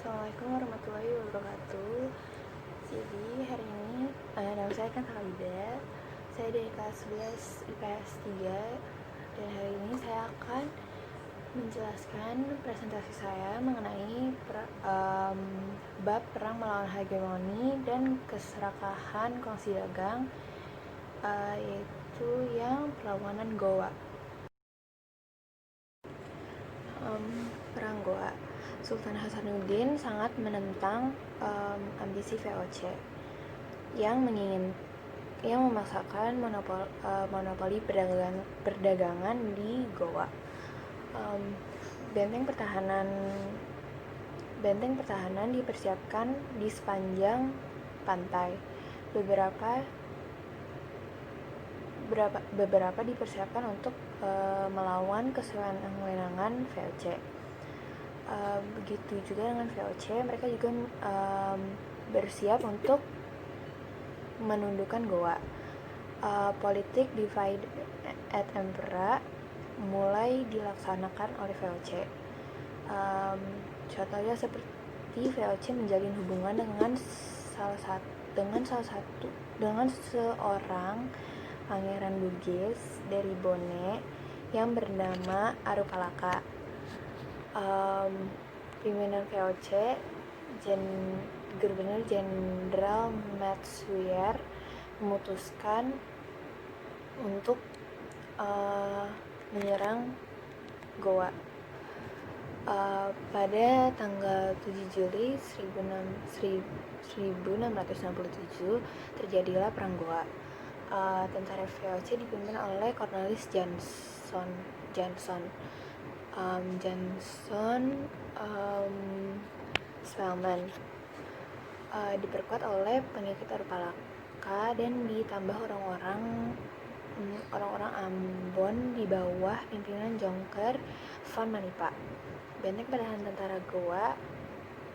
Assalamualaikum warahmatullahi wabarakatuh. Jadi hari ini nama saya kan Halida. Saya dari kelas 11 IPS 3. Dan hari ini saya akan menjelaskan presentasi saya mengenai bab perang melawan hegemoni dan keserakahan kongsi dagang, yaitu yang perlawanan Goa. Perang Goa. Sultan Hasanuddin sangat menentang ambisi VOC yang memaksakan monopoli perdagangan di Goa. Benteng pertahanan dipersiapkan di sepanjang pantai. Beberapa dipersiapkan untuk melawan kesewenang-wenangan VOC. Begitu juga dengan VOC, mereka juga bersiap untuk menundukkan Goa. Politik divide et impera mulai dilaksanakan oleh VOC. Contohnya seperti VOC menjalin hubungan dengan seorang pangeran Bugis dari Bone yang bernama Arupalaka. Pimpinan VOC, Gubernur Jenderal Matsuyer, memutuskan untuk menyerang Goa. Pada tanggal 7 Juli 1667 terjadilah Perang Goa. Tentara VOC dipimpin oleh Cornelis Janson Spelman, diperkuat oleh pengikut Arupalaka dan ditambah orang-orang Ambon di bawah pimpinan Jonker van Manipa. Benteng pertahanan tentara Goa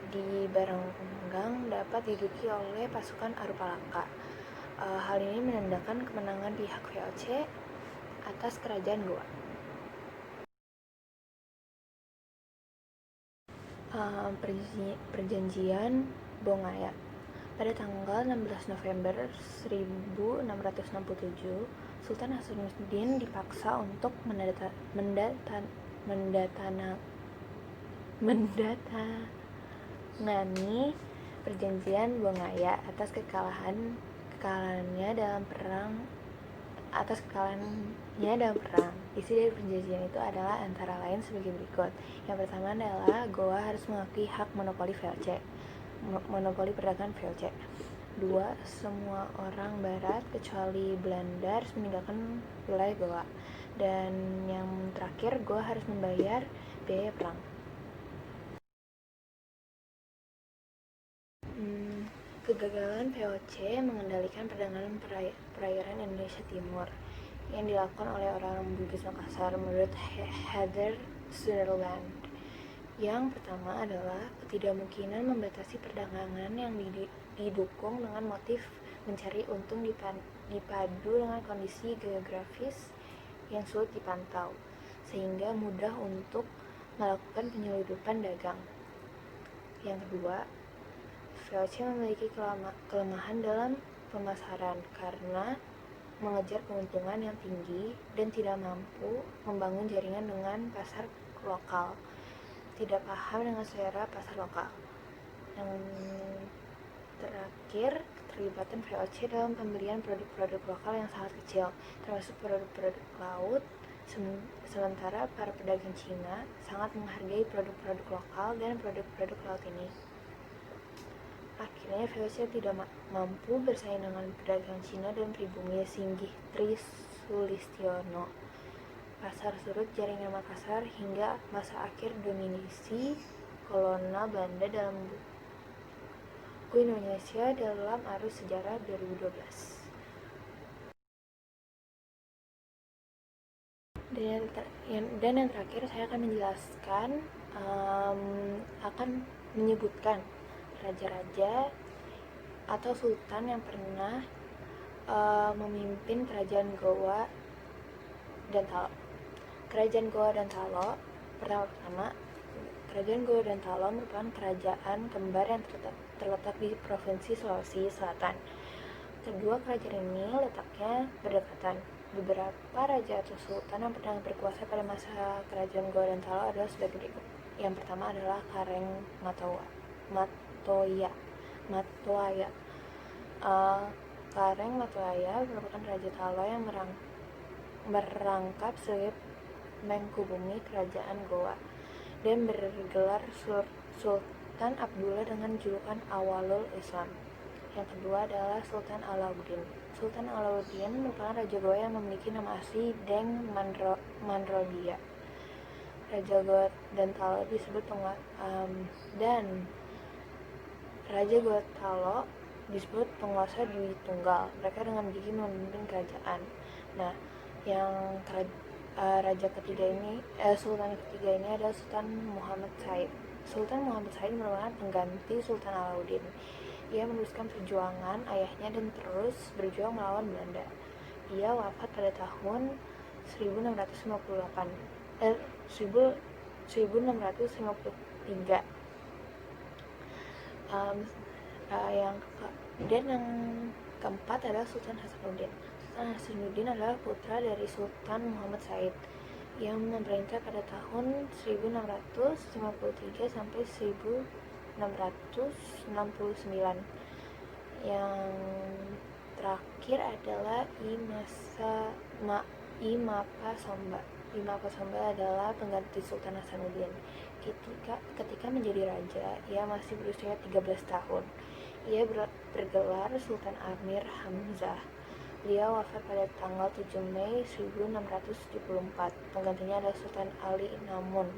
di Baranggang dapat diduduki oleh pasukan Arupalaka. Hal ini menandakan kemenangan pihak VOC atas kerajaan Goa. Perjanjian Bongaya. Pada tanggal 16 November 1667, Sultan Hasanuddin dipaksa untuk mendatangani Perjanjian Bongaya atas kekalahannya dalam perang. Isi dari perjanjian itu adalah antara lain sebagai berikut. Yang pertama adalah Goa harus mengakui hak monopoli perdagangan VOC. 2. Semua orang Barat kecuali Belanda harus meninggalkan wilayah Goa. Dan yang terakhir, Goa harus membayar biaya perang. Kegagalan VOC mengendalikan perdagangan perairan Indonesia Timur yang dilakukan oleh orang Bugis Makassar menurut Heather Sutherland. Yang pertama adalah ketidakmungkinan membatasi perdagangan yang didukung dengan motif mencari untung dipadu dengan kondisi geografis yang sulit dipantau, sehingga mudah untuk melakukan penyelundupan dagang. Yang kedua, VOC memiliki kelemahan dalam pemasaran karena mengejar keuntungan yang tinggi dan tidak mampu membangun jaringan dengan pasar lokal, tidak paham dengan selera pasar lokal. Yang terakhir, keterlibatan VOC dalam pembelian produk-produk lokal yang sangat kecil, termasuk produk-produk laut, sementara para pedagang Cina sangat menghargai produk-produk lokal dan produk-produk laut ini. Akhirnya VOC tidak mampu bersaing dengan pedagang Cina dan pribumi Singgih Trisulistiono, pasar surut jaringan Makassar hingga masa akhir dominasi kolonial Belanda dalam buku Indonesia dalam Arus Sejarah 2012. Dan yang terakhir, saya akan menjelaskan, akan menyebutkan raja-raja atau sultan yang pernah memimpin kerajaan Goa dan Talo. Kerajaan Goa dan Talo, pertama Kerajaan Gorontalo merupakan kerajaan kembar yang terletak di Provinsi Sulawesi Selatan. Kedua kerajaan ini letaknya berdekatan. Beberapa raja atau sultan yang pernah berkuasa pada masa kerajaan Gorontalo adalah sebagai berikut. Yang pertama adalah Kareng Matoya. Kareng Matoya merupakan raja Talo yang merangkap sebagai Mengkubumi kerajaan Goa dan bergelar Sultan Abdullah dengan julukan Awalul Islam. Yang kedua adalah Sultan Alauddin. Sultan Alauddin merupakan raja Goa yang memiliki nama asli Deng Manrodia. Raja Goa dan Talo disebut Raja Goa Talo disebut penguasa Dwi Tunggal. Mereka dengan gigih memimpin kerajaan. Nah, yang raja ketiga ini, sultan ketiga ini adalah Sultan Muhammad Said. Sultan Muhammad Said merupakan pengganti Sultan Alauddin. Ia meneruskan perjuangan ayahnya dan terus berjuang melawan Belanda. Ia wafat pada tahun 1653. Yang keempat adalah Sultan Hasanuddin. Sultan Hasanuddin adalah putra dari Sultan Muhammad Said yang memerintah pada tahun 1653 sampai 1669. Yang terakhir adalah Imapa Somba adalah pengganti Sultan Hasanuddin. Ketika menjadi raja, ia masih berusia 13 tahun. Ia bergelar Sultan Amir Hamzah. Dia wafat pada tanggal 7 Mei 1674. Penggantinya adalah Sultan Ali Namun.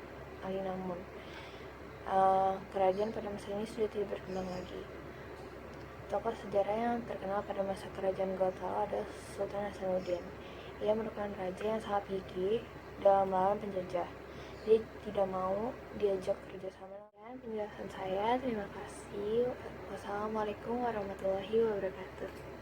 Kerajaan pada masa ini sudah tidak berkembang lagi. Tokoh sejarah yang terkenal pada masa kerajaan Gorontalo adalah Sultan Hasanuddin. Ia merupakan raja yang sangat gigih dalam melawan penjajah. Dia tidak mau diajak kerjasama. Dan penjelasan saya, terima kasih. Wassalamualaikum warahmatullahi wabarakatuh.